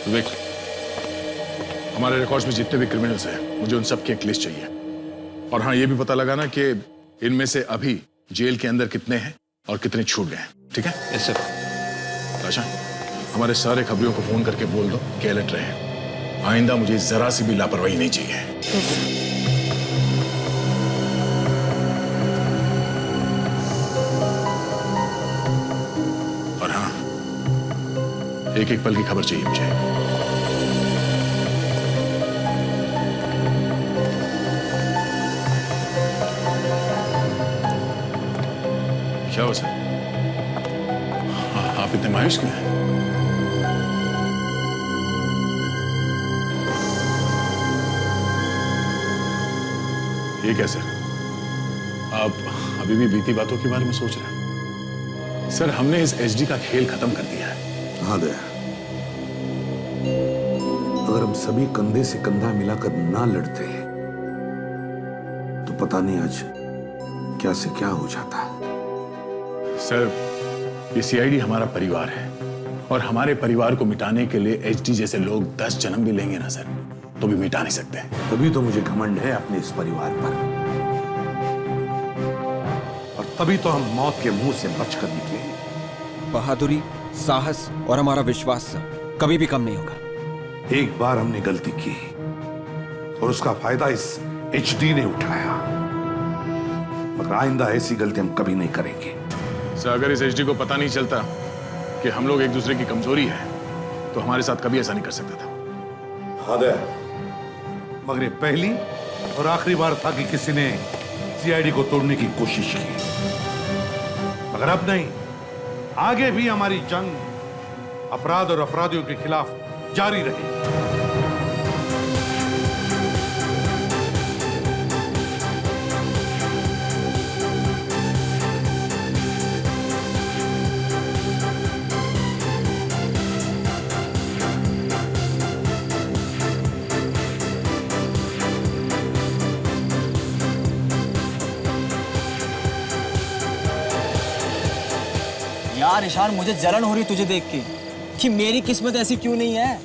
देख, हमारे रिकॉर्ड्स में जितने भी क्रिमिनल्स हैं, मुझे उन सब की एक लिस्ट चाहिए। और हाँ, ये भी पता लगाना कि इनमें से अभी जेल के अंदर कितने हैं और कितने छूट गए हैं। ठीक है? Yes sir. अच्छा, हमारे सारे खबरियों को फोन करके बोल दो कि अलर्ट रहे। आइंदा मुझे जरा सी भी लापरवाही नहीं चाहिए। और हाँ, एक एक पल की खबर चाहिए मुझे। क्या हो सर? आप इतने मायूस क्यों हैं? ये क्या सर? आप अभी भी बीती बातों के बारे में सोच रहे हैं? सर, हमने इस एचडी का खेल खत्म कर दिया है। हाँ दया, अगर हम सभी कंधे से कंधा मिलाकर ना लड़ते तो पता नहीं आज क्या से क्या हो जाता। सर, ये सीआईडी हमारा परिवार है और हमारे परिवार को मिटाने के लिए एचडी जैसे लोग 10 जन्म भी लेंगे ना सर, तो भी मिटा नहीं सकते। तभी तो मुझे घमंड है अपने इस परिवार पर, और तभी तो हम मौत के मुंह से बचकर निकले। बहादुरी, साहस और हमारा विश्वास कभी भी कम नहीं होगा। एक बार हमने गलती की और उसका फायदा इस एचडी ने उठाया, मगर आइंदा ऐसी गलती हम कभी नहीं करेंगे। सर, अगर इस एचडी को पता नहीं चलता कि हम लोग एक दूसरे की कमजोरी है, तो हमारे साथ कभी ऐसा नहीं कर सकता था। हाँ दया, मगर ये पहली और आखिरी बार था कि किसी ने सीआईडी को तोड़ने की कोशिश की, मगर अब नहीं। आगे भी हमारी जंग अपराध और अपराधियों के खिलाफ जारी रहेगी। यार ईशान, मुझे जलन हो रही तुझे देख के कि मेरी किस्मत ऐसी क्यों नहीं है।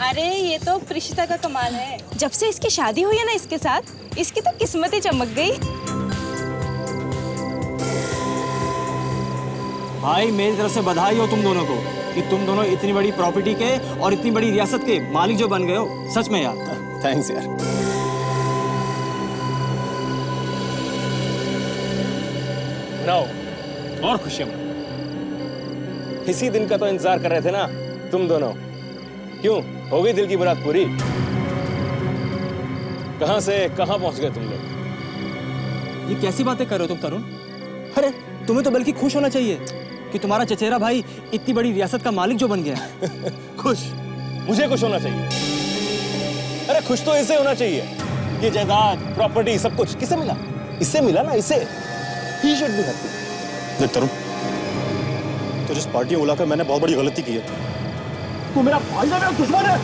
अरे ये तो प्रिशिता का कमाल है। जब से इसकी शादी हुई है ना इसके साथ, इसकी तो किस्मत ही चमक गई। भाई, मेरी तरफ से बधाई हो तुम दोनों को कि तुम दोनों इतनी बड़ी प्रॉपर्टी के और इतनी बड़ी रियासत के मालिक जो बन गए हो। सच में यार, थैंक्स यार। बनाओ और खुशियां मनाओ। इसी दिन का तो इंतजार कर रहे थे ना तुम दोनों। क्यों, हो गई दिल की मुराद पूरी? कहां से कहां पहुंच गए तुम लोग? ये कैसी बातें कर रहे हो तुम तरुण? अरे तुम्हें तो बल्कि खुश होना चाहिए कि तुम्हारा चचेरा भाई इतनी बड़ी रियासत का मालिक जो बन गया। खुश? मुझे खुश होना चाहिए? अरे खुश तो इसे होना चाहिए। ये जायदाद, प्रॉपर्टी, सब कुछ किसे मिला? इससे मिला ना, इसे। He should be happy. देख तरुण, तो जिस पार्टी में बुलाकर मैंने बहुत बड़ी गलती की है। तू मेरा भाई है, मेरा दुश्मन है।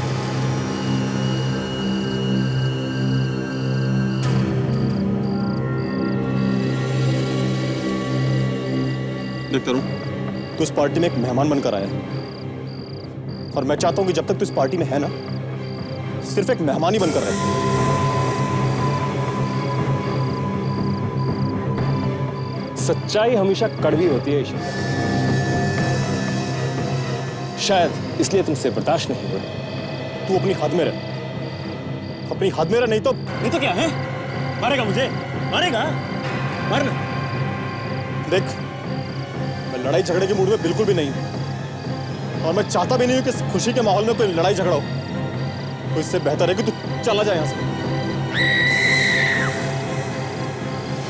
देख तरुण, तू इस पार्टी में एक मेहमान बनकर आया है, और मैं चाहता हूं कि जब तक तू इस पार्टी में है ना, सिर्फ एक मेहमान ही बनकर रहे। सच्चाई हमेशा कड़वी होती है ईश्वर। शायद इसलिए तुमसे बर्दाश्त नहीं हो रहा। तू अपनी हद में रह, अपनी हद में रह, नहीं तो क्या है? मारेगा मुझे? मारेगा? मरना। देख, मैं लड़ाई झगड़े के मूड में बिल्कुल भी नहीं हूं, और मैं चाहता भी नहीं हूं कि इस खुशी के माहौल में कोई लड़ाई झगड़ा हो। तो इससे बेहतर है कि तू चला जाए यहां से।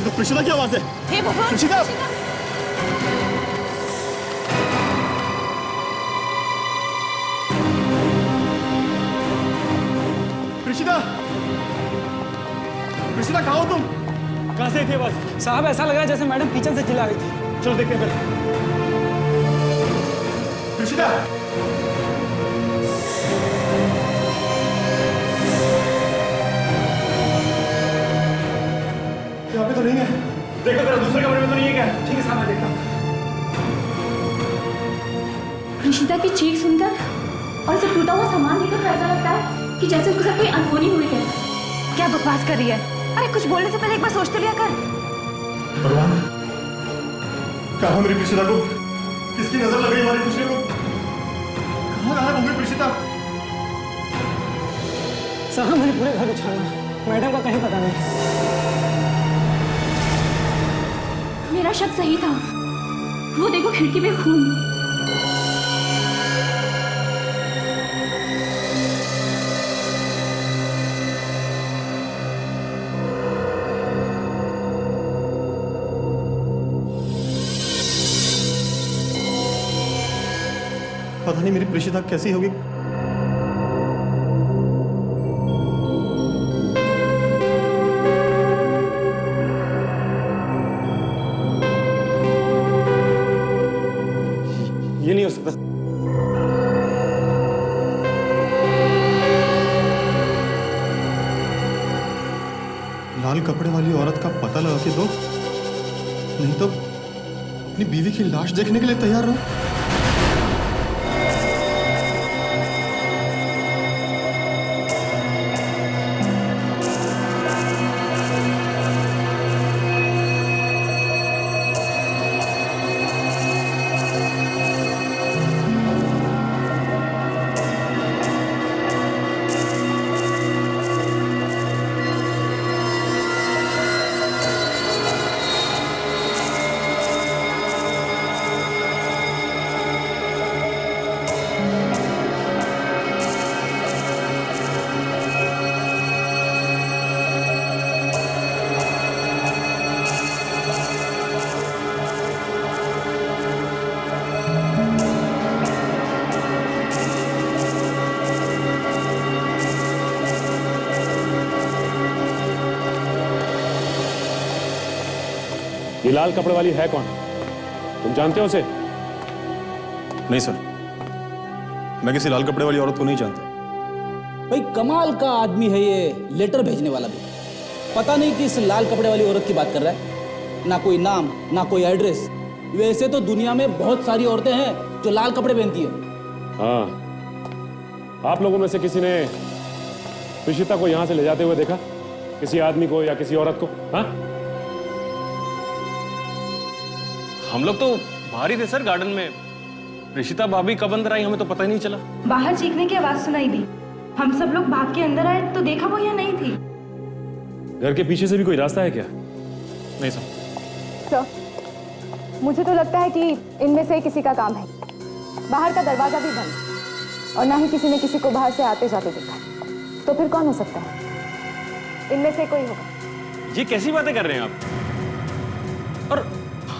तो प्रिशिता की आवाज है। हे भगवान! प्रिशिता! प्रिशिता! प्रिशिता, कहाँ हो तुम? कहाँ से थी आवाज? साहब, ऐसा लग रहा है जैसे मैडम किचन से चिल्ला रही थी। चलो देखते हैं पहले। प्रिशिता! यहाँ पे तो नहीं है। देखो जरा दूसरे कमरे में तो नहीं है क्या? ठीक है साहब, मैं देखता हूँ। प्रिशिता की चीख सुनकर और इसे टूटा हुआ सामान देखकर तो ऐसा लगता है कि जैसे उसके साथ कोई अनहोनी हुई है। क्या बकवास कर रही है? अरे कुछ बोलने से पहले एक बार सोच तो लिया कर। भगवान, कहाँ मेरी प्रीशिता को? किसकी नजर लग गई हमारी प्रीशिता को? कहाँ गायब हो गई प्रीशिता? साहब मैंने पूरे घर उछाला, मैडम का कहीं पता नहीं। मेरा शक सही था, वो देखो खिड़की पे खून। पता नहीं मेरी प्रीशिता कैसी होगी। ये नहीं हो सकता। लाल कपड़े वाली औरत का पता लगा के दो, नहीं तो अपनी बीवी की लाश देखने के लिए तैयार रहो। ये लाल कपड़े वाली है कौन? तुम जानते हो उसे? नहीं सर, मैं किसी लाल कपड़े वाली औरत को नहीं जानता। भाई कमाल का आदमी है ये, लेटर भेजने वाला भी। पता नहीं किस लाल कपड़े वाली औरत की बात कर रहा है। ना कोई नाम, ना कोई एड्रेस। वैसे तो दुनिया में बहुत सारी औरतें हैं जो लाल कपड़े पहनती है। हाँ, आप लोगों में से किसी ने प्रीशिता को यहां से ले जाते हुए देखा? किसी आदमी को या किसी औरत को? हाँ, हम लोग तो बाहर ही थे सर, गार्डन में। प्रीशिता भाभी कब अंदर आई हमें तो पता ही नहीं चला। बाहर चीखने की आवाज सुनाई दी, हम सब लोग भाग के अंदर आए तो देखा वो यहाँ नहीं थी। घर के पीछे से भी कोई रास्ता है क्या? नहीं सर। सर, मुझे तो लगता है कि इनमें से किसी का काम है। बाहर का दरवाजा भी बंद और ना ही किसी ने किसी को बाहर से आते जाते देखा। तो फिर कौन हो सकता है? इनमें से कोई होगा। ये कैसी बातें कर रहे हैं आप? और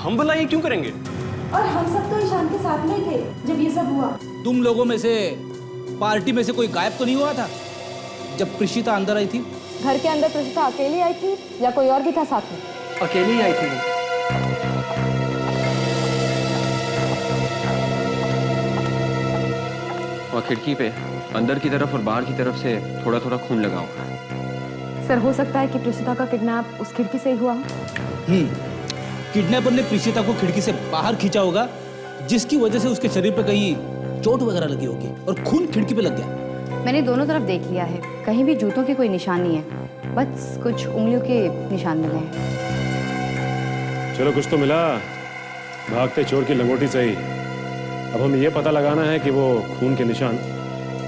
हम भला ये क्यों करेंगे? और हम सब तो ईशान के साथ में थे जब ये सब हुआ। तुम लोगों में से पार्टी में से कोई गायब तो नहीं हुआ था जब प्रीशिता अंदर आई थी? घर के अंदर प्रीशिता अकेली आई थी या कोई और भी था साथ में? अकेली आई थी वो। और खिड़की पे अंदर की तरफ और बाहर की तरफ से थोड़ा थोड़ा खून लगा हुआ है। सर, हो सकता है कि प्रीशिता का किडनैप उस खिड़की से ही हुआ हो। किडनैपर ने प्रीशिता को खिड़की से बाहर खींचा होगा, जिसकी वजह से उसके शरीर पे कहीं चोट वगैरह लगी होगी और खून खिड़की पे लग गया। मैंने दोनों तरफ देख लिया है, कहीं भी जूतों की कोई निशान नहीं है, बस कुछ उंगलियों के निशान मिले हैं। चलो कुछ तो मिला, भागते चोर की लंगोटी सही। अब हमें यह पता लगाना है कि वो खून के निशान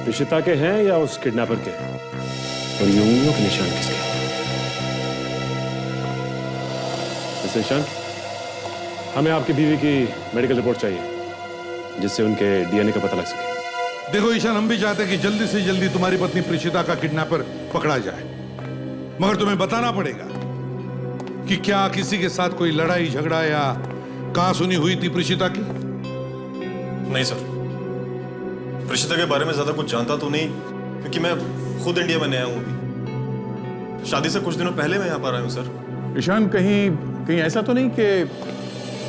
प्रीशिता के हैं या उस किडनैपर के, और ये उंगलियों के निशान किसके? मिस्टर ईशान, हमें आपकी बीवी की मेडिकल रिपोर्ट चाहिए, जिससे उनके डीएनए का पता लग सके। देखो ईशान, हम भी चाहते हैं कि जल्दी से जल्दी तुम्हारी पत्नी प्रीशिता का किडनैपर पकड़ा जाए, मगर तुम्हें बताना पड़ेगा कि क्या किसी के साथ कोई लड़ाई झगड़ा या कहासुनी हुई थी प्रीशिता की? नहीं सर, प्रीशिता के बारे में ज्यादा कुछ जानता तो नहीं, क्योंकि मैं खुद इंडिया में नया हूं अभी। शादी से कुछ दिनों पहले मैं यहाँ पर आया हूँ सर। ईशान, कहीं ऐसा तो नहीं कि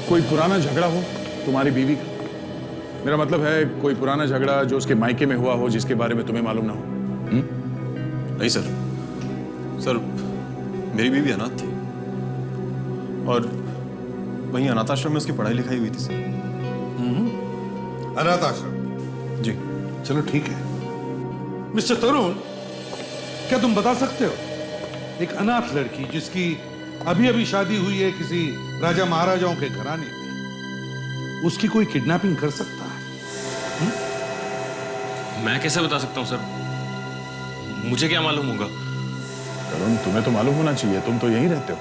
कोई पुराना झगड़ा हो तुम्हारी बीवी का? मेरा मतलब है कोई पुराना झगड़ा जो उसके मायके में हुआ हो, जिसके बारे में तुम्हें मालूम ना हो। नहीं सर, सर मेरी बीवी अनाथ थी और वहीं अनाथ आश्रम में उसकी पढ़ाई लिखाई हुई थी सर। अनाथ आश्रम? जी। चलो ठीक है। मिस्टर तरुण, क्या तुम बता सकते हो एक अनाथ लड़की जिसकी अभी अभी शादी हुई है किसी राजा महाराजाओं के घराने में, उसकी कोई किडनैपिंग कर सकता है? मैं कैसे बता सकता हूँ सर? मुझे क्या मालूम होगा? तरुण, तुम्हें तो मालूम होना चाहिए, तुम तो यहीं रहते हो।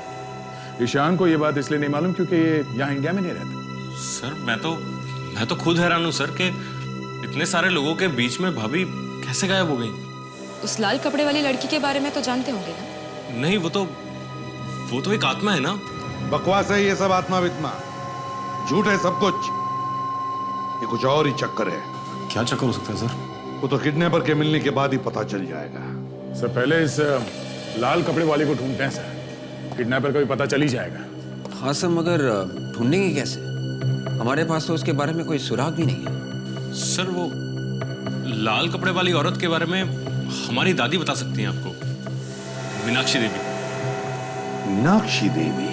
ईशान को ये बात इसलिए नहीं मालूम क्योंकि ये यहाँ इंडिया में नहीं रहते। सर मैं तो खुद हैरान हूँ सर कि इतने सारे लोगों के बीच में भाभी कैसे गायब हो गई। उस लाल कपड़े वाली लड़की के बारे में तो जानते होंगे ना? नहीं, वो तो एक आत्मा है ना। बकवास है ये सब, आत्मा वित्मा झूठ है सब कुछ। ये कुछ और ही चक्कर है। क्या चक्कर हो सकता है सर? वो तो किडनैपर के मिलने के बाद ही पता चल जाएगा। सर पहले इस लाल कपड़े वाले को ढूंढते हैं सर, किडनैपर का भी पता चल ही जाएगा। हाँ सर, मगर ढूंढेंगे कैसे? हमारे पास तो उसके बारे में कोई सुराग भी नहीं है। सर वो लाल कपड़े वाली औरत के बारे में हमारी दादी बता सकती हैं आपको, मीनाक्षी देवी। मीनाक्षी देवी?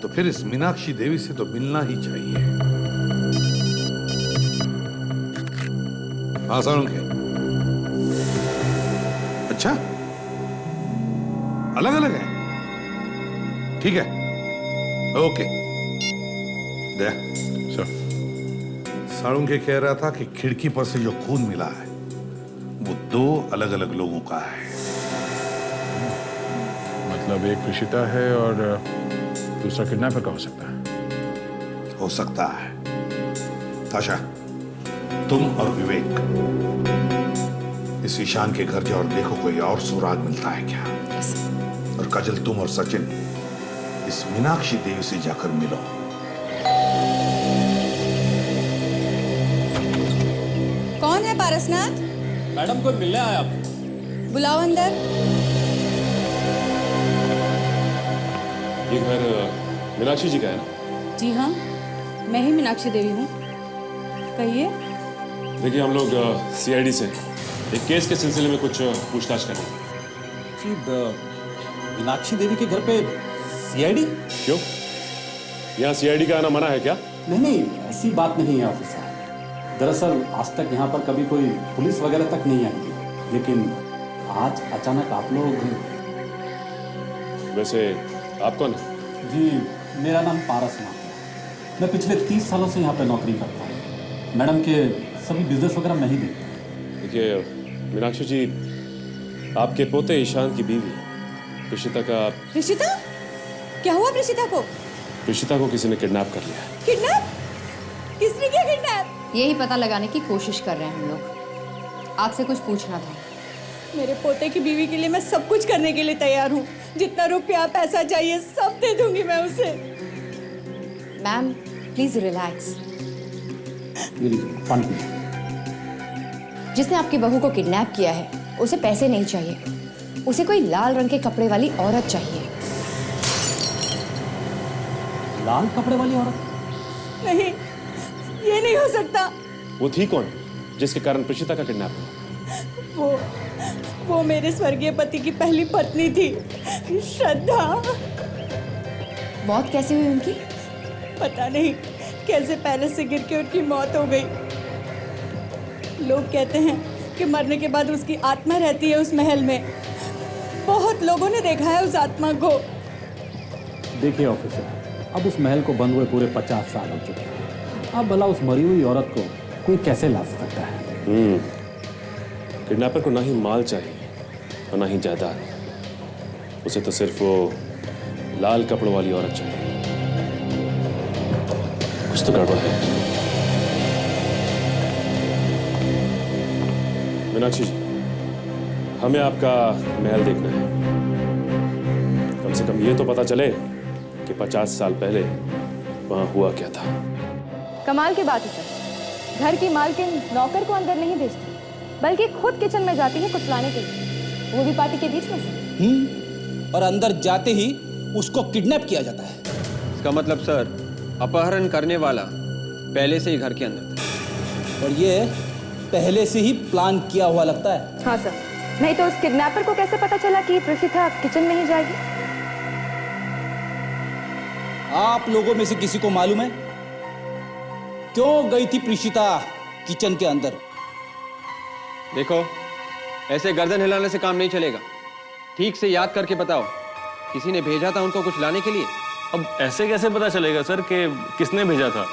तो फिर इस मीनाक्षी देवी से तो मिलना ही चाहिए। हाँ सालुंखे, अच्छा अलग अलग है, ठीक है, ओके। दया सर, सालुंखे कह रहा था कि खिड़की पर से जो खून मिला है वो 2 अलग अलग लोगों का है। मतलब एक प्रीशिता है और दूसरा किडनैपर का हो सकता है। हो सकता है। ताशा, तुम और विवेक इस ईशान के घर जाओ और देखो कोई और सुराग मिलता है क्या। और काजल, तुम और सचिन इस मीनाक्षी देवी से जाकर मिलो। कौन है पारसनाथ? मैडम कोई मिलने आया आपको। बुलाओ अंदर। ये घर मीनाक्षी जी का है ना? जी हाँ, मैं ही मीनाक्षी देवी हूँ। कहिए। देखिए, हम लोग सीआईडी से एक केस के सिलसिले में कुछ पूछताछ कर रहे हैं। जी, मीनाक्षी देवी के घर पे सीआईडी? क्यों, यहाँ सीआईडी का आना मना है क्या? नहीं, ऐसी बात नहीं है ऑफिसर। दरअसल आज तक यहाँ पर कभी कोई पुलिस वगैरह तक नहीं आई, लेकिन आज अचानक आप लोग। वैसे आप कौन है? जी, मेरा नाम पारसनाथ है। मैं पिछले 30 सालों से यहाँ पे नौकरी करता हूँ। मैडम के सभी बिजनेस वगैरह मैं ही देखता हूँ। देखिए मीनाक्षी जी, आपके पोते ईशान की बीवी प्रीशिता का। प्रीशिता? क्या हुआ प्रीशिता को? प्रीशिता को किसी ने किडनैप कर लिया है। किडनैप? किसने किया किडनैप? यही पता लगाने की कोशिश कर रहे हैं हम लोग। आपसे कुछ पूछना था। मेरे पोते की बीवी के लिए मैं सब कुछ करने के लिए तैयार हूँ। जितना रुपया पैसा चाहिए सब दे दूंगी मैं उसे। Ma'am please relax. जिसने आपकी बहू को किडनैप किया है उसे पैसे नहीं चाहिए, उसे कोई लाल रंग के कपड़े वाली औरत चाहिए। लाल कपड़े वाली औरत? नहीं, ये नहीं हो सकता। वो थी कौन जिसके कारण प्रीशिता का किडनैप हुआ? वो मेरे स्वर्गीय पति की पहली पत्नी थी, श्रद्धा। मौत कैसे हुई उनकी? पता नहीं कैसे पैलेस से गिर के उनकी मौत हो गई। लोग कहते हैं कि मरने के बाद उसकी आत्मा रहती है उस महल में। बहुत लोगों ने देखा है उस आत्मा को। देखिए ऑफिसर, अब उस महल को बंद हुए पूरे 50 साल हो चुके हैं। अब भला उस मरी हुई औरत को कोई कैसे ला सकता है? किडनैपर को ना ही माल चाहिए और ना ही जायदाद, उसे तो सिर्फ वो लाल कपड़ों वाली औरत चाहिए। कुछ तो गड़बड़ है। मीनाक्षी जी, हमें आपका महल देखना है। कम से कम ये तो पता चले कि 50 साल पहले वहां हुआ क्या था। कमाल की बात है सर, घर की मालकिन नौकर को अंदर नहीं भेजती, बल्कि खुद किचन में जाती है कुछ लाने के लिए, वो भी पार्टी के बीच में से। और अंदर जाते ही उसको किडनैप किया जाता है। इसका मतलब सर, अपहरण करने वाला पहले से ही घर के अंदर था। और ये पहले से ही प्लान किया हुआ लगता है। हाँ सर, नहीं तो उस किडनैपर को कैसे पता चला कि प्रीशिता किचन में ही जाएगी? आप लोगों में से किसी को मालूम है क्यों गई थी प्रीशिता किचन के अंदर। देखो, ऐसे गर्दन हिलाने से काम नहीं चलेगा। ठीक से याद करके बताओ, किसी ने भेजा था उनको कुछ लाने के लिए? अब ऐसे कैसे पता चलेगा सर कि किसने भेजा था?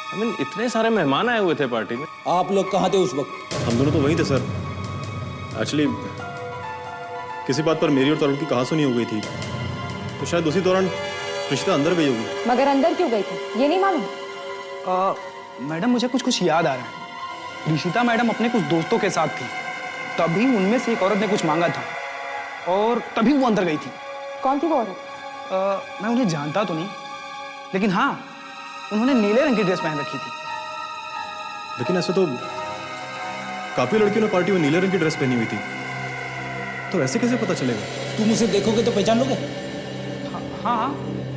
I mean, इतने सारे मेहमान आए हुए थे पार्टी में। आप लोग कहाँ थे उस वक्त? हम दोनों तो वहीं थे सर। एक्चुअली किसी बात पर मेरी और तरुण की कहासुनी हो गई थी, तो शायद उसी दौरान रिश्ता अंदर गई होगी। मगर अंदर क्यों गई थी ये नहीं मालूम? मैडम मुझे कुछ याद आ रहा है। ऋषिता मैडम अपने कुछ दोस्तों के साथ थी, तभी उनमें से एक औरत ने कुछ मांगा था और तभी वो अंदर गई थी। कौन थी वो औरत? मैं उन्हें जानता तो नहीं, लेकिन हाँ, उन्होंने नीले रंग की ड्रेस पहन रखी थी। लेकिन ऐसे तो काफी लड़कियों ने पार्टी में नीले रंग की ड्रेस पहनी हुई थी, तो ऐसे कैसे पता चलेगा? तुम उसे देखोगे तो पहचान लोगे? हाँ हाँ।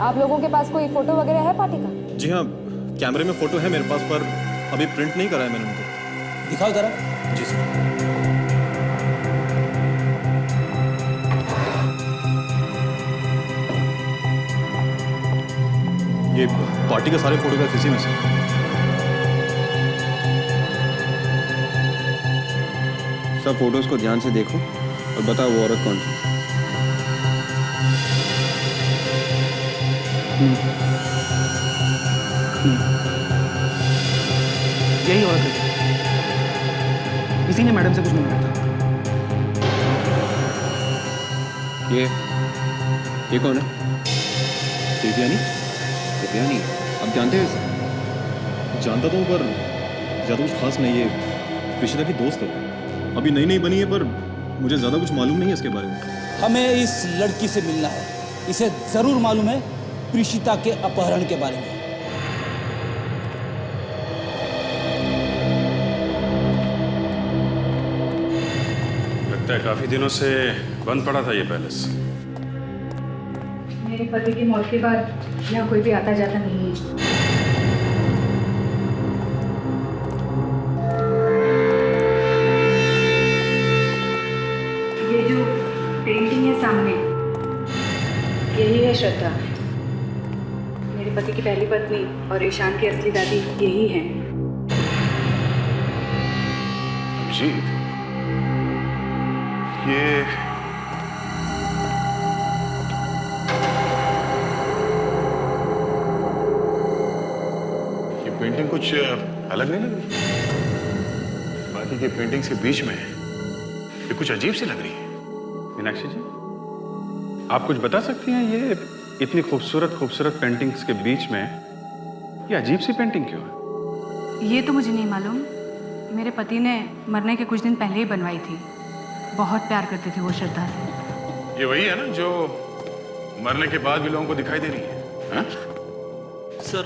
आप लोगों के पास कोई फोटो वगैरह है पार्टी का? जी हाँ, कैमरे में फोटो है मेरे पास, पर अभी प्रिंट नहीं करा है मैंने उनको। दिखाओ जरा। जी सर। ये पार्टी के सारे फोटोग्राफ इसी में से। सब फोटोज को ध्यान से देखो और बताओ वो औरत कौन सी। यही औरत है, इसी ने मैडम से कुछ मांगा था। ये कौन है? देवयानी? दिव्यानी? अब जानते हो इसे? जानता तो हूँ, पर ज्यादा कुछ खास नहीं है। ऋषिता की दोस्त है, अभी नई नई बनी है, पर मुझे ज्यादा कुछ मालूम नहीं है इसके बारे में। हमें इस लड़की से मिलना है। इसे जरूर मालूम है प्रीशिता के अपहरण के बारे में। लगता है काफी दिनों से बंद पड़ा था ये पैलेस। मेरे पति की मौत के बाद यहाँ कोई भी आता जाता नहीं है। ये जो पेंटिंग है सामने, यही है श्रद्धा। मेरे पति की पहली पत्नी और ईशान की असली दादी यही है। जी, ये पेंटिंग कुछ अलग नहीं लग रही? बाकी की पेंटिंग्स के बीच में ये कुछ अजीब सी लग रही है। मीनाक्षी जी, आप कुछ बता सकती हैं ये इतनी खूबसूरत खूबसूरत पेंटिंग्स के बीच में ये अजीब सी पेंटिंग क्यों है? ये तो मुझे नहीं मालूम। मेरे पति ने मरने के कुछ दिन पहले ही बनवाई थी। बहुत प्यार करते थे वो श्रद्धा से। ये वही है ना जो मरने के बाद भी लोगों को दिखाई दे रही है? हाँ? सर,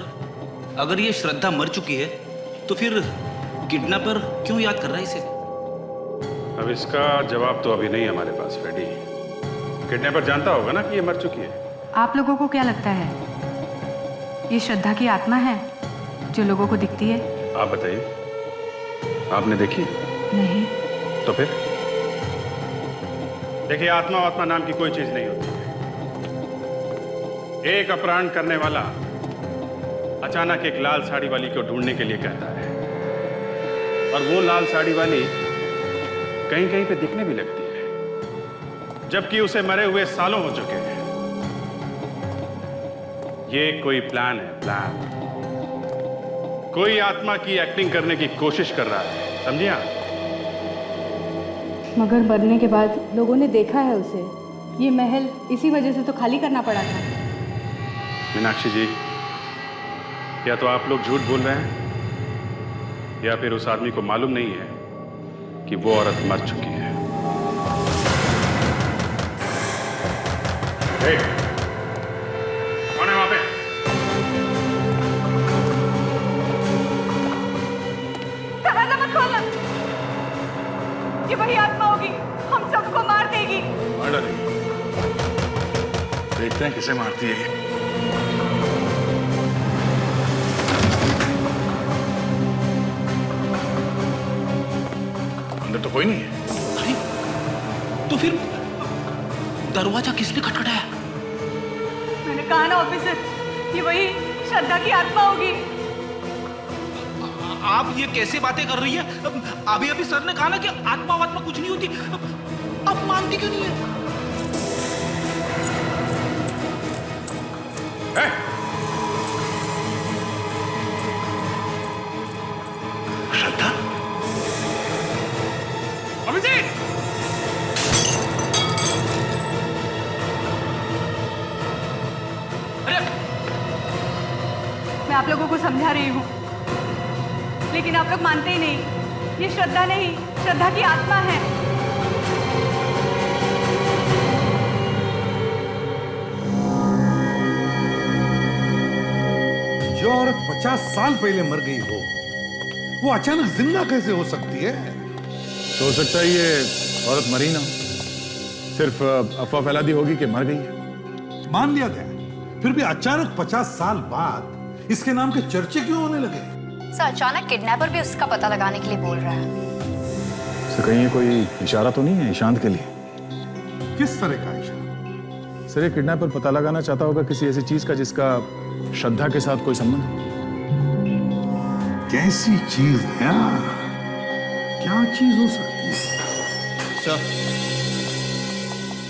अगर ये श्रद्धा मर चुकी है तो फिर किडनैपर क्यों याद कर रहा है इसे? अब इसका जवाब तो अभी नहीं हमारे पास, फ्रेडी। किडनैपर जानता होगा ना कि ये मर चुकी है। आप लोगों को क्या लगता है ये श्रद्धा की आत्मा है जो लोगों को दिखती है? आप बताइए, आपने देखी? नहीं। तो फिर देखिए, आत्मा नाम की कोई चीज नहीं होती है। एक अपराध करने वाला अचानक एक लाल साड़ी वाली को ढूंढने के लिए कहता है, और वो लाल साड़ी वाली कहीं कहीं पे दिखने भी लगती है, जबकि उसे मरे हुए सालों हो चुके हैं। ये कोई प्लान है, प्लान। कोई आत्मा की एक्टिंग करने की कोशिश कर रहा है, समझिए आप? मगर मरने के बाद लोगों ने देखा है उसे। ये महल इसी वजह से तो खाली करना पड़ा था। मीनाक्षी जी, या तो आप लोग झूठ बोल रहे हैं या फिर उस आदमी को मालूम नहीं है कि वो औरत मर चुकी है। कौन है वहां पे? दरवाजा मत खोलना। ये वही आत्मा होगी, हम सबको मार देगी। मार डालेगी। देखते हैं किसे मारती है ये। अंदर तो कोई नहीं है। अरे, तो फिर दरवाजा किसने खटखटाया? मैंने कहा ना ऑफिसर, ये वही श्रद्धा की आत्मा होगी। आप ये कैसे बातें कर रही है? अभी अभी सर ने कहा ना कि आत्मा वात्मा कुछ नहीं होती। अब मानती क्यों नहीं है? श्रद्धा, अभिजीत, मैं आप लोगों को समझा रही हूँ, लेकिन आप लोग मानते ही नहीं। ये श्रद्धा नहीं, श्रद्धा की आत्मा है। जो औरत 50 साल पहले मर गई हो, वो अचानक जिंदा कैसे हो सकती है? तो हो सकता है ये औरत मरी ना, सिर्फ अफवाह फैला दी होगी कि मर गई है। मान लिया गया, फिर भी अचानक 50 साल बाद इसके नाम के चर्चे क्यों होने लगे? सर, अचानक किडनैपर भी उसका पता लगाने के लिए बोल रहा है। सर कहीं ये कोई इशारा तो नहीं है ईशांत के लिए? किस तरह का इशारा? सर ये किडनैपर पता लगाना चाहता होगा किसी ऐसी चीज का जिसका श्रद्धा के साथ कोई संबंध हो। कैसी चीज है? क्या चीज हो सकती है? सर,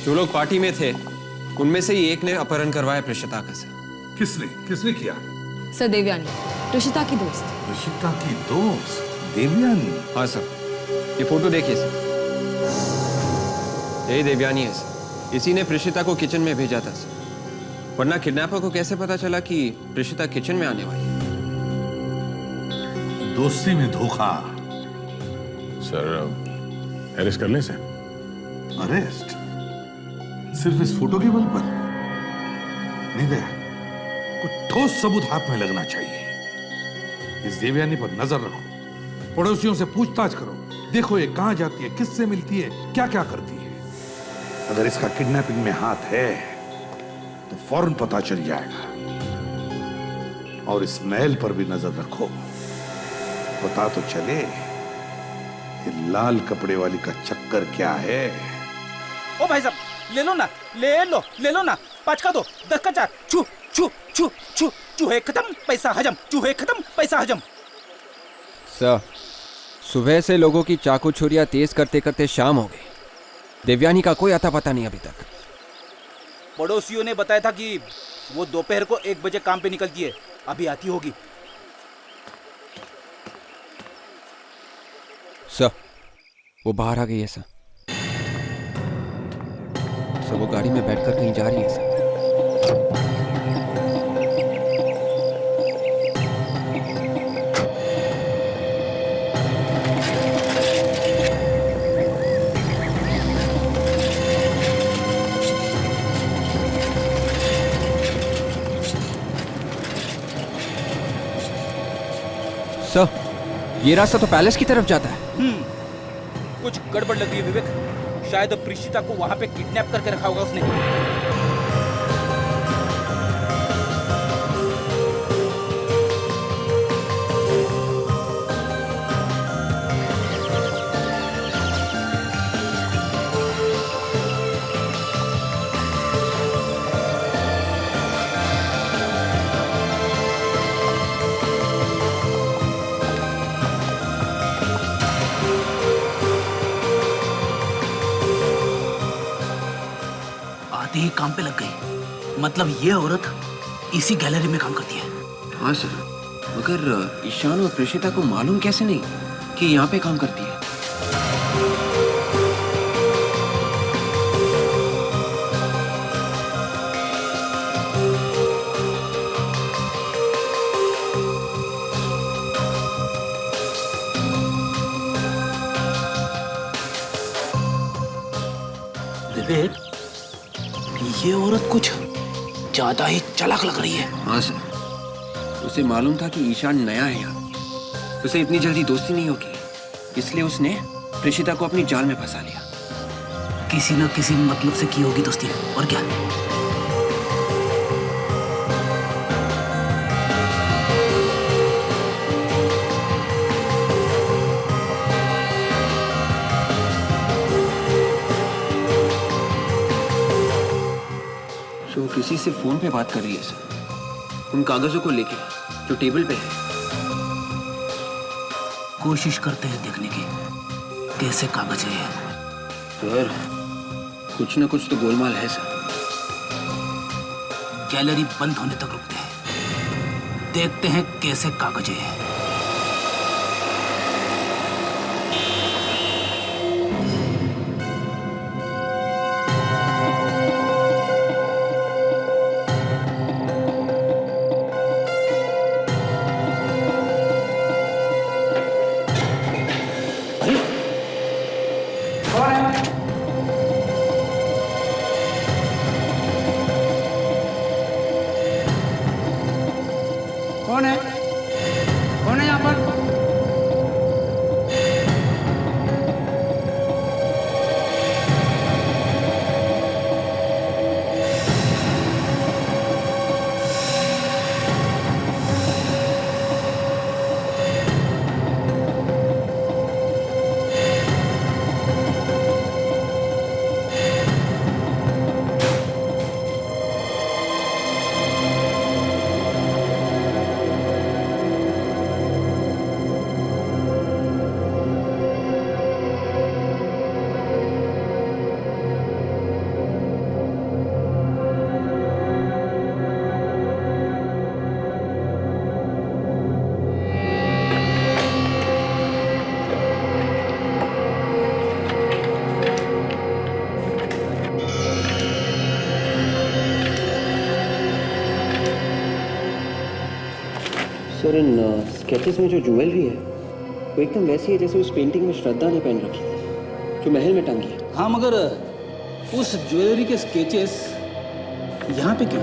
जो लोग पार्टी में थे उनमें से ही एक ने अपहरण करवाया प्रेषिता का। सर किसने किया? सर, देवयानी, ऋषिता की दोस्त। ऋषिता की दोस्त देवयानी? हाँ सर, ये फोटो देखिए सर, यही देवयानी है सर। इसी ने प्रेषिता को किचन में भेजा था सर, वरना किडनैपर को कैसे पता चला कि प्रेषिता किचन में आने वाली है? दोस्ती में धोखा। सर अरेस्ट कर लें सर? अरेस्ट? सिर्फ इस फोटो के बल पर नहीं दया, कुछ ठोस सबूत हाथ में लगना चाहिए। इस देवयानी पर नजर रखो, पड़ोसियों से पूछताछ करो, देखो ये कहां जाती है, किससे मिलती है, क्या क्या करती है। अगर इसका किडनैपिंग में हाथ है तो फौरन पता चल जाएगा। और इस महल पर भी नजर रखो, पता तो चले ये लाल कपड़े वाली का चक्कर क्या है। ओ भाई साहब, ले लो ना, ले लो ना, 5 का 2, 10 का 4। छू छू छू छू, चूहे खत्म पैसा हजम, चूहे खत्म पैसा हजम। सर, सुबह से लोगों की चाकू छुरियां तेज करते करते शाम हो गई। देवयानी का कोई अता पता नहीं अभी तक। पड़ोसियों ने बताया था कि वो दोपहर को 1 बजे काम पे निकलती है, अभी आती होगी। सर, वो बाहर आ गई है सर। सर, वो गाड़ी में बैठकर कहीं जा रही है सर। सर, ये रास्ता तो पैलेस की तरफ जाता है। कुछ गड़बड़ लग रही है विवेक, शायद प्रीशिता को वहां पे किडनैप करके रखा होगा उसने। ही काम पे लग गई। मतलब ये औरत इसी गैलरी में काम करती है। हाँ सर, मगर ईशान और प्रेषिता को मालूम कैसे नहीं कि यहाँ पे काम करती है? विवेक, ये औरत कुछ ज्यादा ही चालाक लग रही है। हाँ सर, उसे मालूम था कि ईशान नया है यहाँ, उसे इतनी जल्दी दोस्ती नहीं होगी, इसलिए उसने प्रेषिता को अपनी जाल में फंसा लिया। किसी न किसी मतलब से की होगी दोस्ती, और क्या। तो किसी से फोन पे बात कर रही है सर, उन कागजों को लेके जो टेबल पे है। कोशिश करते हैं देखने की कैसे कागज है ये। सर कुछ ना कुछ तो गोलमाल है सर। गैलरी बंद होने तक रुकते हैं, देखते हैं कैसे कागज है। कौन है? कौन है यहाँ पर? सर इन स्केचेस में जो ज्वेलरी है वो एकदम वैसी है जैसे उस पेंटिंग में श्रद्धा ने पहन रखी थी जो महल में टंगी है। हाँ, मगर उस ज्वेलरी के स्केचेस यहाँ पे क्यों?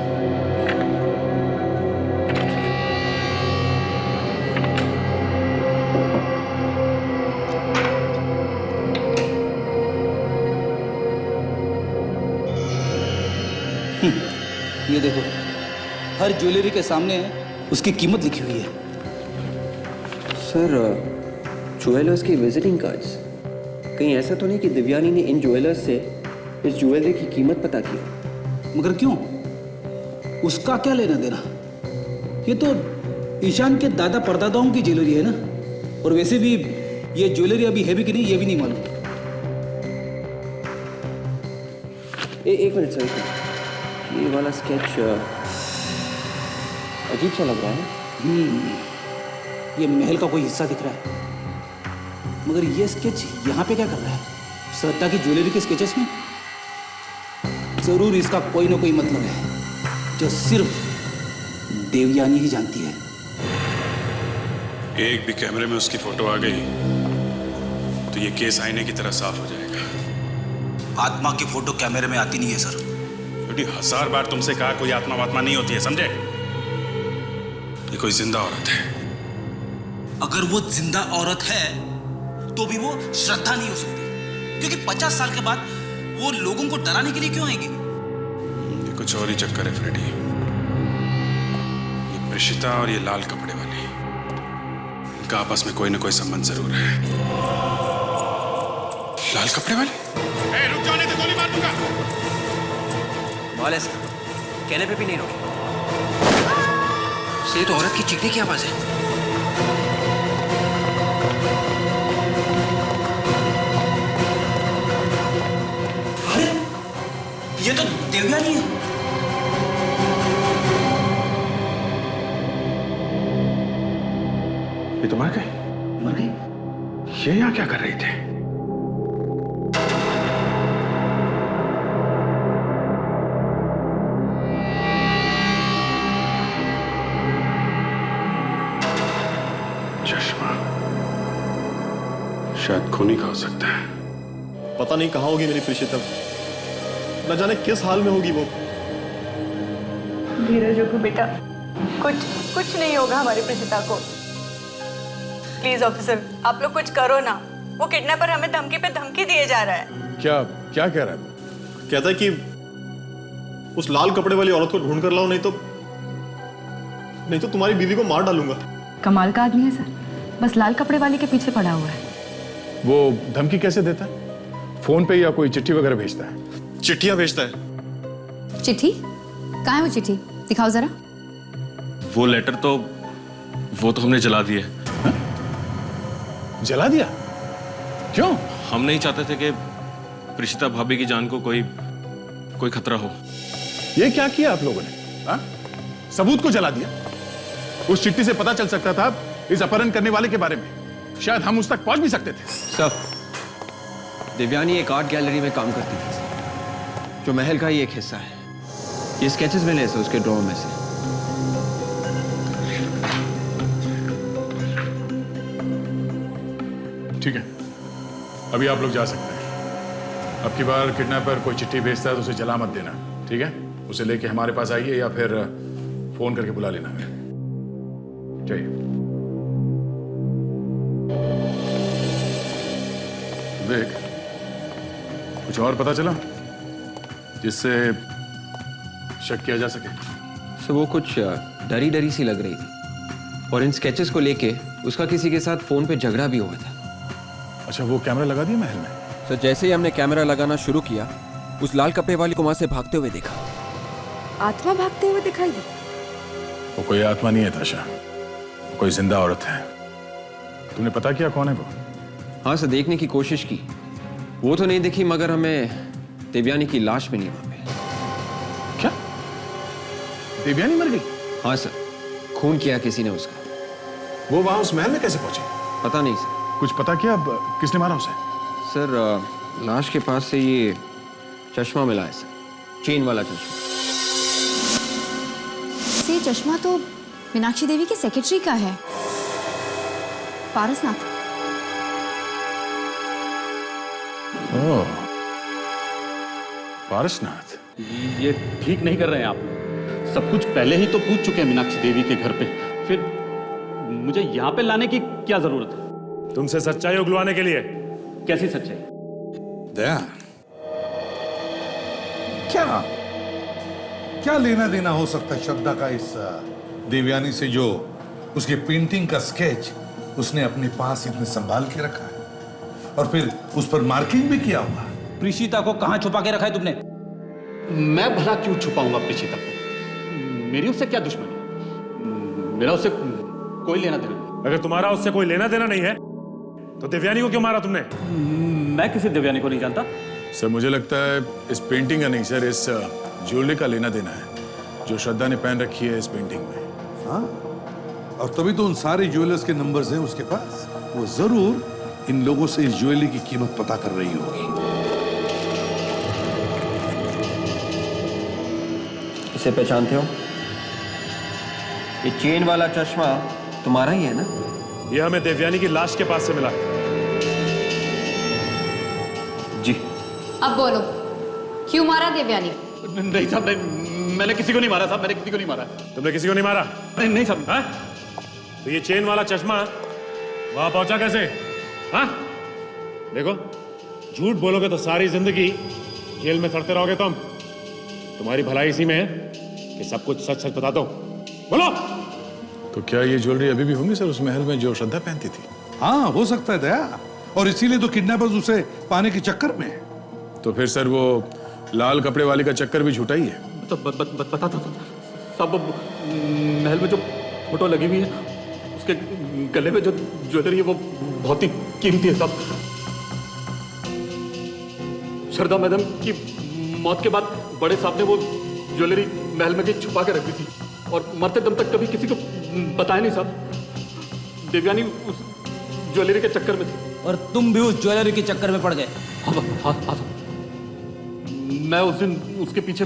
ये देखो, हर ज्वेलरी के सामने उसकी कीमत लिखी हुई है। सर ज्वेलर्स की विजिटिंग कार्ड्स, कहीं ऐसा तो नहीं कि दिव्यानी ने इन ज्वेलर्स से इस ज्वेलरी की कीमत पता की? मगर क्यों? उसका क्या लेना देना? ये तो ईशान के दादा परदादाओं की ज्वेलरी है ना। और वैसे भी ये ज्वेलरी अभी है भी कि नहीं ये भी नहीं मालूम। एक मिनट सर, ये वाला स्केच अजीब सा लग रहा है। ये महल का कोई हिस्सा दिख रहा है, मगर ये स्केच यहाँ पे क्या कर रहा है? श्रद्धा की ज्वेलरी के स्केचेस में जरूर इसका कोई ना कोई मतलब है जो सिर्फ देवयानी ही जानती है। एक भी कैमरे में उसकी फोटो आ गई तो ये केस आईने की तरह साफ हो जाएगा। आत्मा की फोटो कैमरे में आती नहीं है सर। क्योंकि 1000 बार तुमसे कहा कोई आत्मा वात्मा नहीं होती है, समझे? ये कोई जिंदा औरत है। अगर वो जिंदा औरत है तो भी वो श्रद्धा नहीं हो सकती, क्योंकि 50 साल के बाद वो लोगों को डराने के लिए क्यों आएगी? ये कुछ और ही चक्कर है फ्रेडी। ये प्रेषिता और ये लाल कपड़े वाली, इनका आपस में कोई ना कोई संबंध जरूर है। लाल कपड़े वाली? रुक जाओ नहीं तो गोली मार दूंगा। वाले सर कहने पे भी नहीं रोके। ये तो औरत की चीखने की आवाज है। अरे ये तो देवयानी है। ये तो मर गई। मर गई? ये यहाँ क्या कर रही थी? चश्मा शायद खूनी का हो सकता है। पता नहीं कहाँ होगी मेरी प्रेषिता, न जाने किस हाल में होगी वो। धीरज रखो बेटा, कुछ नहीं होगा हमारी प्रेषिता को। प्लीज ऑफिसर, आप लोग कुछ करो ना। वो किडनैपर हमें धमकी पे धमकी दिए जा रहा है। क्या क्या कह रहा है? कहता है कि उस लाल कपड़े वाली औरत को ढूंढ कर लाओ, नहीं तो तुम्हारी बीवी को मार डालूंगा। कमाल का आदमी है सर, बस लाल कपड़े वाले के पीछे पड़ा हुआ है। वो धमकी कैसे देता है? फोन पे या कोई चिट्ठी वगैरह भेजता है? चिट्ठियां भेजता है। चिट्ठी? कहाँ है वो चिट्ठी? दिखाओ जरा। वो लेटर तो हमने जला दिए। जला दिया? क्यों? हम नहीं चाहते थे कि प्रिशिता भाभी की जान को कोई खतरा हो। ये क्या किया आप लोगों ने? हा? सबूत को जला दिया। उस चिट्ठी से पता चल सकता था इस अपहरण करने वाले के बारे में। शायद हम उस तक पहुंच भी सकते थे। सर, दिव्यानी एक आर्ट गैलरी में काम करती थी जो महल का ही एक हिस्सा है। ये स्केचेस मिले थे उसके ड्रॉअर में से। ठीक है, अभी आप लोग जा सकते हैं। अब की बार किडनैपर कोई चिट्ठी भेजता है तो उसे जला मत देना, ठीक है? उसे लेके हमारे पास आइए या फिर फोन करके बुला लेना है। जाइए। देख, कुछ और पता चला जिससे शक किया जा सके? सो वो कुछ डरी डरी सी लग रही थी और इन स्केचेस को लेके उसका किसी के साथ फोन पे झगड़ा भी हुआ था। अच्छा, वो कैमरा लगा दिया महल में? तो जैसे ही हमने कैमरा लगाना शुरू किया, उस लाल कपड़े वाली को वहां से भागते हुए देखा। आत्मा भागते हुए दिखाई दी? वो कोई आत्मा नहीं है ताशा, वो कोई जिंदा औरत है। तुमने पता किया कौन है वो? हाँ सर, देखने की कोशिश की। वो तो नहीं दिखी, मगर हमें देवयानी की लाश मिली वहां पे। क्या? देवयानी मर गई? हाँ सर, खून किया किसी ने उसका। वो वहां उस महल में कैसे पहुंचे? पता नहीं सर। कुछ पता किया अब किसने मारा उसे? सर, लाश के पास से ये चश्मा मिला है सर, चेन वाला चश्मा। से चश्मा तो मीनाक्षी देवी के सेक्रेटरी का है, पारसनाथ। ओह, पारसनाथ। ये ठीक नहीं कर रहे हैं आप। सब कुछ पहले ही तो पूछ चुके हैं मीनाक्षी देवी के घर पे, फिर मुझे यहाँ पे लाने की क्या जरूरत है? तुमसे सच्चाई उगलवाने के लिए। कैसी सच्चाई? दया, क्या लेना देना हो सकता है श्रद्धा का इस देवयानी से जो उसके पेंटिंग का स्केच उसने अपने पास इतने संभाल के रखा है और फिर उस पर मार्किंग भी किया हुआ? प्रीशिता को कहां छुपा के रखा है तुमने? मैं भला क्यों छुपाऊंगा प्रीशिता को? मेरी उससे क्या दुश्मनी? मेरा उससे कोई लेना देना नहीं। अगर तुम्हारा उससे कोई लेना देना नहीं है तो देवयानी को क्यों मारा तुमने? मैं किसी देवयानी को नहीं जानता। सर, मुझे लगता है इस पेंटिंग का नहीं सर, इस ज्वेलरी का लेना देना है जो श्रद्धा ने पहन रखी है इस पेंटिंग में। हाँ, और तभी तो उन सारे ज्वेलर्स के नंबर्स हैं उसके पास। वो जरूर इन लोगों से इस ज्वेलरी की कीमत पता कर रही होगी। इसे पहचानते हो? ये चेन वाला चश्मा तुम्हारा ही है ना? ये हमें देवयानी की लाश के पास से मिला है। जी। अब बोलो, क्यों मारा देवयानी? नहीं साहब, मैंने किसी को नहीं मारा साहब, मैंने किसी को नहीं मारा। तुमने किसी को नहीं मारा? नहीं साहब। हाँ? तो ये चेन वाला चश्मा वहां पहुंचा कैसे? हाँ? देखो, झूठ बोलोगे तो सारी जिंदगी जेल में सड़ते रहोगे तुम। तुम्हारी भलाई इसी में है कि सब कुछ सच सच बता दो। बोलो। तो क्या ये ज्वेलरी अभी भी होंगी सर उस महल में जो श्रद्धा पहनती थी? हाँ, हो सकता है दया, और इसीलिए तो किडनैपर्स उसे पाने के चक्कर में है। तो फिर सर वो लाल कपड़े वाली का चक्कर भी झूठा ही है? तो बता दो सब। महल में जो फोटो लगी हुई है उसके गले में जो ज्वेलरी है वो बहुत ही कीमती है साहब। श्रद्धा मैडम की मौत के बाद बड़े साहब ने वो ज्वेलरी महल में कहीं छुपा के रखी थी और मरते दम तक कभी किसी को बताया नहीं साहब। देवयानी उस ज्वेलरी के चक्कर में थी। और तुम भी उस ज्वेलरी के चक्कर में पड़ गए? हाँ। मैं उस दिन उसके पीछे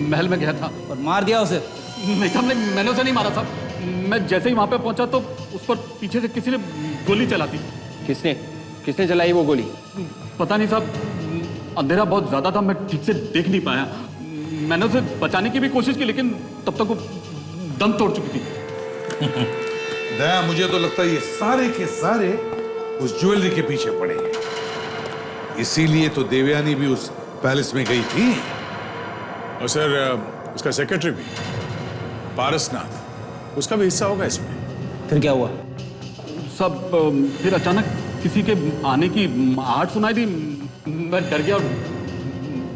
महल में गया था। और मार दिया उसे? नहीं साहब, मैंने उसे नहीं मारा साहब। मैं जैसे ही वहां पे पहुंचा तो उस पर पीछे से किसी ने गोली चला दी। किसने चलाई वो गोली? पता नहीं साहब, अंधेरा बहुत ज्यादा था, मैं ठीक से देख नहीं पाया। मैंने उसे बचाने की भी कोशिश की लेकिन तब तक वो दम तोड़ चुकी थी। दया, मुझे तो लगता है ये सारे के सारे उस ज्वेलरी के पीछे पड़े हैं। इसीलिए तो देवयानी भी उस पैलेस में गई थी। और सर उसका सेक्रेटरी भी पारसनाथ, उसका भी हिस्सा होगा इसमें। फिर क्या हुआ? सब फिर अचानक किसी के आने की आहट सुनाई दी। मैं डर गया और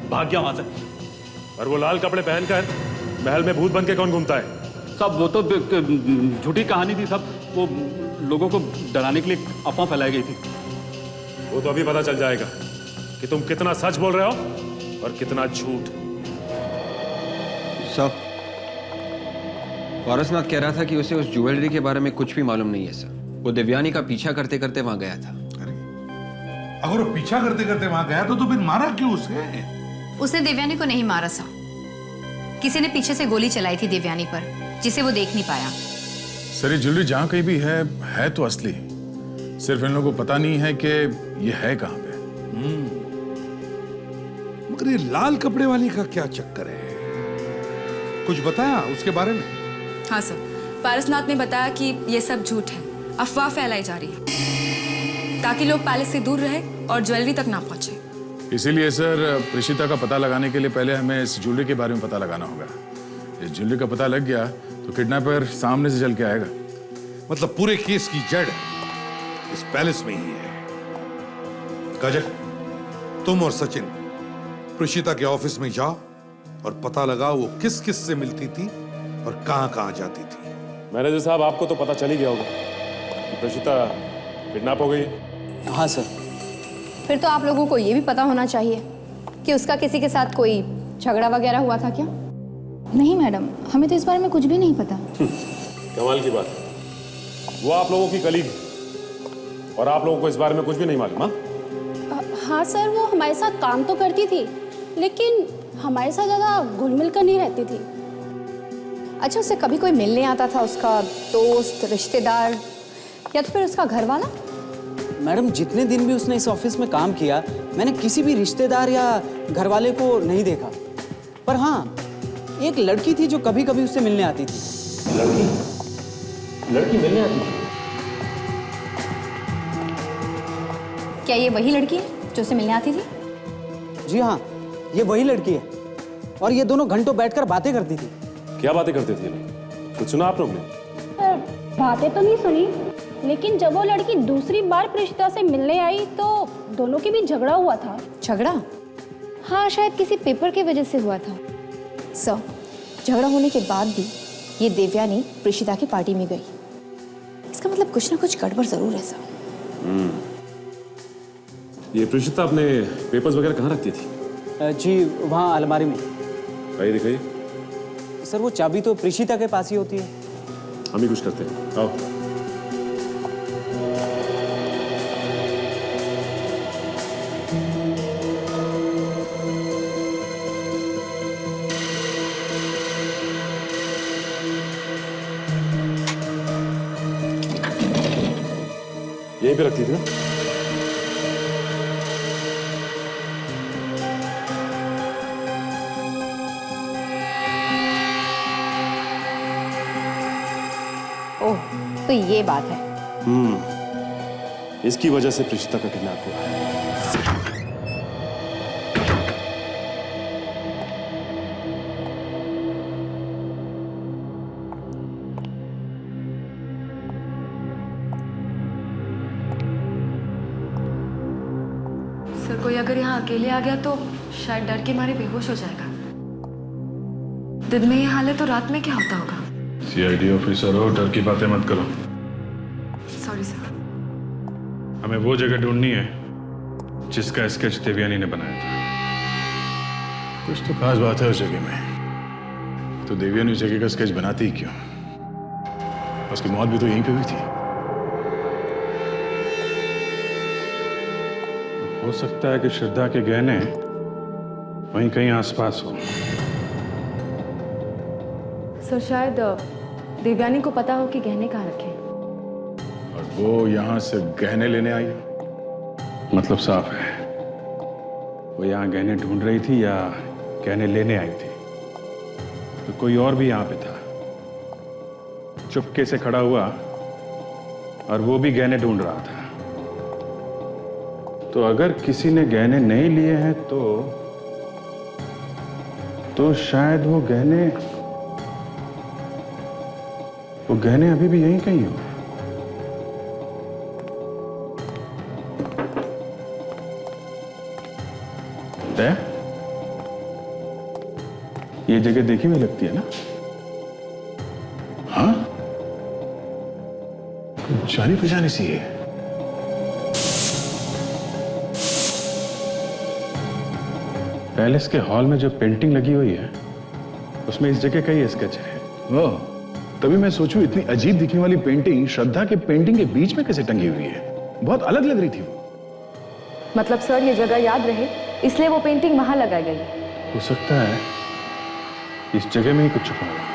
भाग गया वहां से। और वो लाल कपड़े पहनकर महल में भूत बन के कौन घूमता है? सब वो तो झूठी कहानी थी सब। वो लोगों को डराने के लिए अफवाह फैलाई गई थी। वो तो अभी पता चल जाएगा कि तुम कितना सच बोल रहे हो और कितना झूठ। सर, पारसनाथ कह रहा था कि उसे उस ज्वेलरी के बारे में कुछ भी मालूम नहीं है सर। वो दिव्यानी का पीछा करते करते वहां गया था। अगर वो पीछा करते करते वहां गया तो फिर मारा क्यों उसे? उसने दिव्यानी को नहीं मारा सा। किसी ने पीछे से गोली चलाई थी दिव्यानी पर, जिसे वो देख नहीं पाया। सर ये ज्वेलरी जहां कहीं भी है तो असली, सिर्फ इन लोगों को पता नहीं है कि ये है कहां पे। मगर ये लाल कपड़े वाली का क्या चक्कर है? कुछ बताया उसके बारे में? हाँ सर, पारसनाथ ने बताया कि ये सब झूठ है, अफवाह फैलाई जा रही है ताकि लोग पैलेस से दूर रहे और ज्वेलरी तक ना पहुंचे। इसीलिए सर प्रेषिता का पता लगाने के लिए पहले हमें इस ज्वेलरी के बारे में पता लगाना होगा। इस ज्वेलरी का पता लग गया तो किडनैपर सामने से चल के आएगा। मतलब पूरे केस की जड़ इस पैलेस में ही है। काजल, तुम और सचिन प्रेषिता के ऑफिस में जाओ और पता लगाओ वो किस किस से मिलती थी और कहां कहां जाती थी। मैनेजर साहब, आपको तो पता चल ही गया होगा कि प्रेषिता किडनैप हो गई। हाँ सर। फिर तो आप लोगों को ये भी पता होना चाहिए कि उसका किसी के साथ कोई झगड़ा वगैरह हुआ था क्या? नहीं मैडम, हमें तो इस बारे में कुछ भी नहीं पता। कमाल की बात है। वो आप लोगों की कलीग और आप लोगों को इस बारे में कुछ भी नहीं मालूम? हाँ सर, वो हमारे साथ काम तो करती थी, लेकिन हमारे साथ ज़्यादा घुल मिल कर नहीं रहती थी। अच्छा, उससे कभी कोई मिलने आता था? उसका दोस्त, रिश्तेदार या तो फिर उसका घर वाला? मैडम, जितने दिन भी उसने इस ऑफिस में काम किया, मैंने किसी भी रिश्तेदार या घर वाले को नहीं देखा। पर हाँ, एक लड़की थी जो कभी कभी उससे मिलने आती थी। लड़की मिलने आती थी? क्या ये वही लड़की है जो उससे मिलने आती थी? जी हाँ, ये वही लड़की है। और ये दोनों घंटों बैठकर बातें करती थी। क्या बातें करते थे लोग? कुछ सुना आप लोग ने? बातें तो नहीं सुनी, लेकिन जब वो लड़की दूसरी बार प्रेषिता से मिलने आई तो दोनों के बीच झगड़ा हुआ था। झगड़ा? हाँ, शायद किसी पेपर की वजह से हुआ था। सर, झगड़ा होने के बाद भी ये देवयानी प्रेषिता की पार्टी में गई। इसका मतलब कुछ ना कुछ गड़बड़ जरूर है सर। ये प्रेषिता अपने पेपर्स वगैरह कहाँ रखती थी? जी, वहाँ अलमारी में। भाई दिखाइए। सर, वो चाबी तो प्रेषिता के पास ही होती है। हम ही कुछ करते हैं, आओ। यहीं पे रखती थी ना? ओह, तो ये बात है। इसकी वजह से प्रेषिता का किडनैप हुआ है। सर, कोई अगर यहाँ अकेले आ गया तो शायद डर के मारे बेहोश हो जाएगा। दिन में ये हाल है तो रात में क्या होता होगा? सीआईडी ऑफिसर हो, डर की बातें मत करो। Sorry sir. हमें वो जगह ढूंढनी है जिसका स्केच देवयानी ने बनाया था। कुछ तो खास बात है उस जगह में। तो देवयानी उस जगह का स्केच बनाती ही क्यों? उसकी मौत भी तो यहीं पे हुई थी। हो सकता है कि श्रद्धा के गहने वहीं कहीं आसपास हो। सर, शायद देवयानी को पता हो कि गहने कहाँ रखे। और वो यहाँ से गहने लेने आई। मतलब साफ है, वो यहाँ गहने ढूंढ रही थी या गहने लेने आई थी। तो कोई और भी यहाँ पे था, चुपके से खड़ा हुआ और वो भी गहने ढूंढ रहा था। तो अगर किसी ने गहने नहीं लिए हैं तो शायद वो गहने अभी भी यहीं कहीं हो। ये जगह देखी हुई लगती है ना? हाँ, चांदी पे जानी चाहिए। पैलेस के हॉल में जो पेंटिंग लगी हुई है उसमें इस जगह का ही स्केच है। वो तभी मैं सोचूं इतनी अजीब दिखने वाली पेंटिंग श्रद्धा के पेंटिंग के बीच में कैसे टंगी हुई है? बहुत अलग लग रही थी वो। मतलब सर ये जगह याद रहे इसलिए वो पेंटिंग वहां लगाई गई। हो सकता है इस जगह में ही कुछ छुपा हुआ है।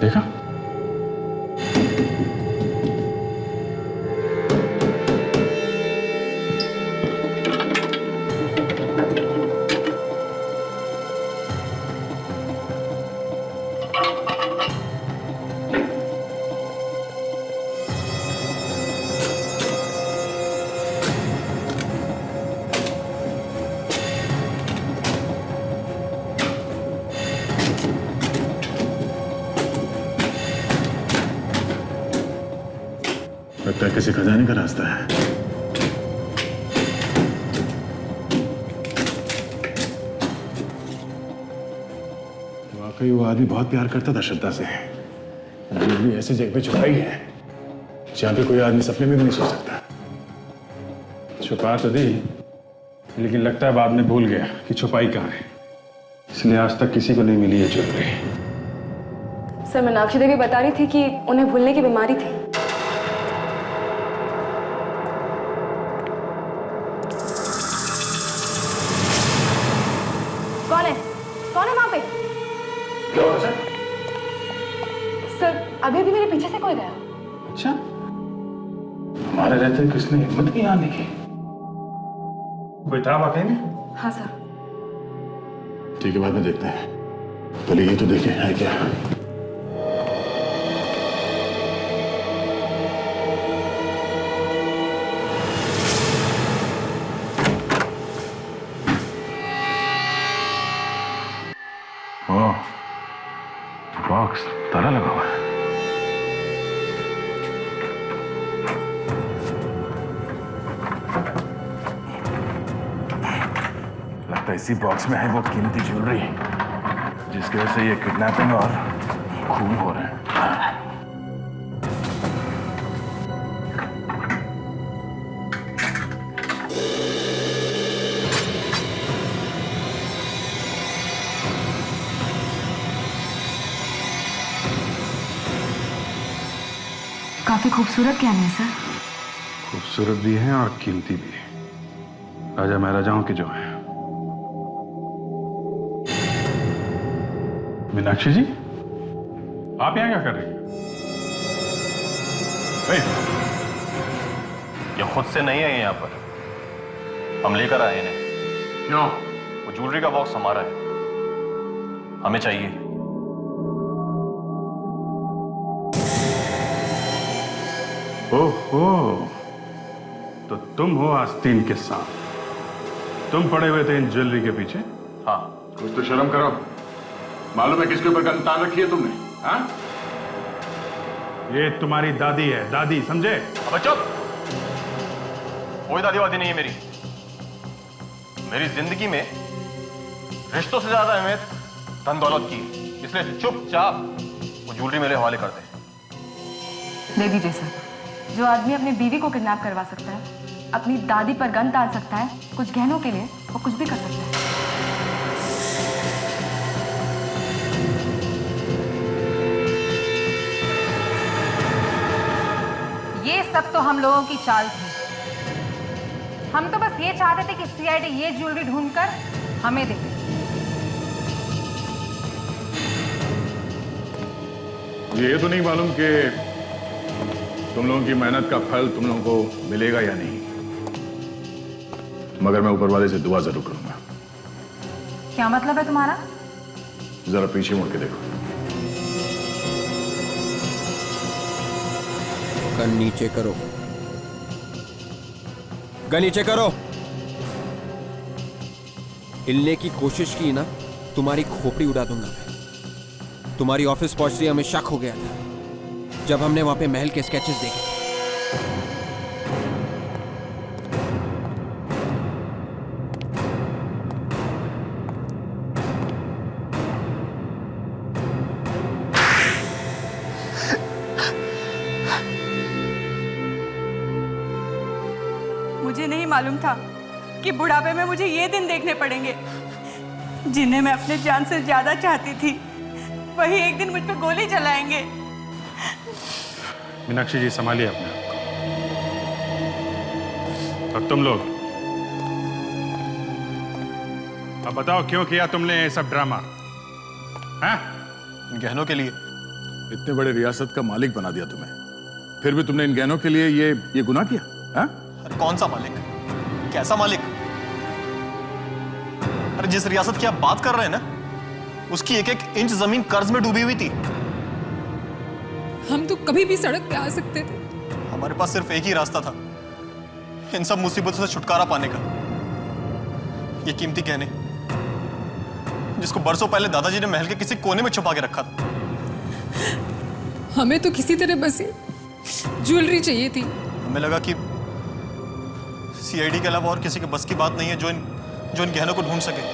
देखा? लगता है किसी खजाने का रास्ता है। वाकई वो आदमी बहुत प्यार करता था श्रद्धा से। भी ऐसी जगह पे छुपाई है जहां पे कोई आदमी सपने में भी नहीं सो सकता। छुपा तो दी, लेकिन लगता है बाद में भूल गया कि छुपाई कहाँ है, इसलिए आज तक किसी को नहीं मिली है ज्वेलरी। सर मीनाक्षी देवी बता रही थी कि उन्हें भूलने की बीमारी थी। कौन है वहां पे? क्या हुआ सर? सर अभी अभी मेरे पीछे से कोई गया। अच्छा, हमारे रहते किसने हिम्मत नहीं आने की? कोई था वाकई में? हाँ सर। ठीक है, बाद में देखते हैं। पहले ये तो देखें है क्या। बॉक्स ताला लगा हुआ है। लगता है इसी बॉक्स में है वो कीमती ज्वेलरी जिसकी वजह से ये किडनैपिंग और खून हो रहे हैं। काफी खूबसूरत क्या है सर? खूबसूरत भी है और कीमती भी है। राजा महाराजाओं के जो है। मीनाक्षी जी, आप यहाँ क्या कर रही हैं? ये खुद से नहीं है यहाँ पर, हम लेकर आए इन्हें। क्यों? वो ज्वेलरी का बॉक्स हमारा है, हमें चाहिए। ओहो, तो तुम हो आस्तीन के साथ। तुम पड़े हुए थे इन ज्वेलरी के पीछे? हाँ। कुछ तो शर्म करो। मालूम है किसके ऊपर गन तान रखी है तुमने? हाँ? ये तुम्हारी दादी है, दादी, समझे? अब चुप। कोई दादी वादी नहीं है मेरी। मेरी जिंदगी में रिश्तों से ज्यादा अहमियत धन दौलत की, इसलिए चुपचाप वो ज्वेलरी मेरे हवाले कर दे। दे दीजिए सर। जो आदमी अपनी बीवी को किडनैप करवा सकता है, अपनी दादी पर गन तान सकता है, कुछ गहनों के लिए वो कुछ भी कर सकता है। ये सब तो हम लोगों की चाल थी। हम तो बस ये चाहते थे कि सीआईडी ये ज्वेलरी ढूंढकर हमें दे दे। ये तो नहीं मालूम कि तुम लोगों की मेहनत का फल तुम लोगों को मिलेगा या नहीं, मगर मैं ऊपर वाले से दुआ जरूर करूंगा। क्या मतलब है तुम्हारा? जरा पीछे मुड़ के देखो। गन नीचे करो। गन नीचे करो। हिलने की कोशिश की ना, तुम्हारी खोपड़ी उड़ा दूंगा मैं। तुम्हारी ऑफिस पहुंचते हमें शक हो गया था जब हमने वहां पे महल के स्केचेस देखे। मुझे नहीं मालूम था कि बुढ़ापे में मुझे ये दिन देखने पड़ेंगे। जिन्हें मैं अपने जान से ज्यादा चाहती थी, वही एक दिन मुझ पे गोली चलाएंगे। मीनाक्षी जी, संभालिए अपने आप को। अब तुम लोग अब बताओ, क्यों किया तुमने ये सब ड्रामा? हैं? गहनों के लिए। इतने बड़े रियासत का मालिक बना दिया तुम्हें, फिर भी तुमने इन गहनों के लिए ये गुनाह किया? हैं? अरे कौन सा मालिक? कैसा मालिक? अरे जिस रियासत की आप बात कर रहे हैं ना, उसकी एक एक इंच जमीन कर्ज में डूबी हुई थी। हम तो कभी भी सड़क पे आ सकते थे। हमारे पास सिर्फ एक ही रास्ता था इन सब मुसीबतों से छुटकारा पाने का। ये कीमती गहने जिसको बरसों पहले दादाजी ने महल के किसी कोने में छुपा के रखा था। हमें तो किसी तरह बस ये ज्वेलरी चाहिए थी। हमें लगा कि सीआईडी के अलावा और किसी के बस की बात नहीं है जो इन गहनों को ढूंढ सके।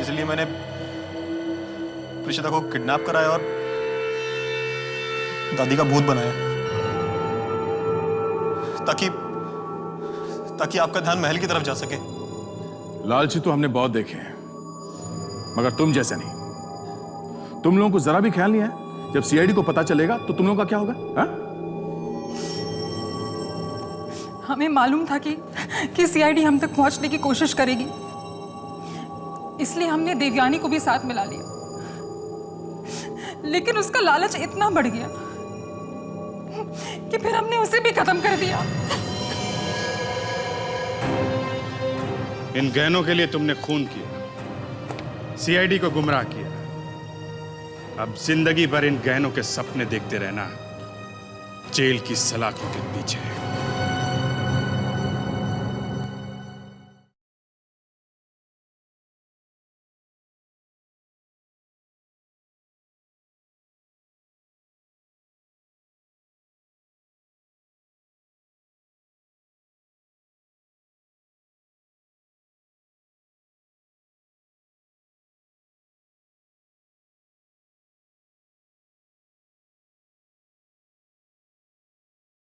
इसलिए मैंने प्रीशिता को किडनैप कराया और दादी का भूत बनाया ताकि आपका ध्यान महल की तरफ जा सके। लालची तो हमने बहुत देखे हैं, मगर तुम जैसे नहीं। तुम लोगों को जरा भी ख्याल नहीं है जब सीआईडी को पता चलेगा तो तुम लोगों का क्या होगा? हा? हमें मालूम था कि सीआईडी हम तक पहुंचने की कोशिश करेगी, इसलिए हमने देवयानी को भी साथ मिला लिया। लेकिन उसका लालच इतना बढ़ गया कि फिर हमने उसे भी खत्म कर दिया। इन गहनों के लिए तुमने खून किया, सीआईडी को गुमराह किया। अब जिंदगी भर इन गहनों के सपने देखते रहना, जेल की सलाखों के पीछे।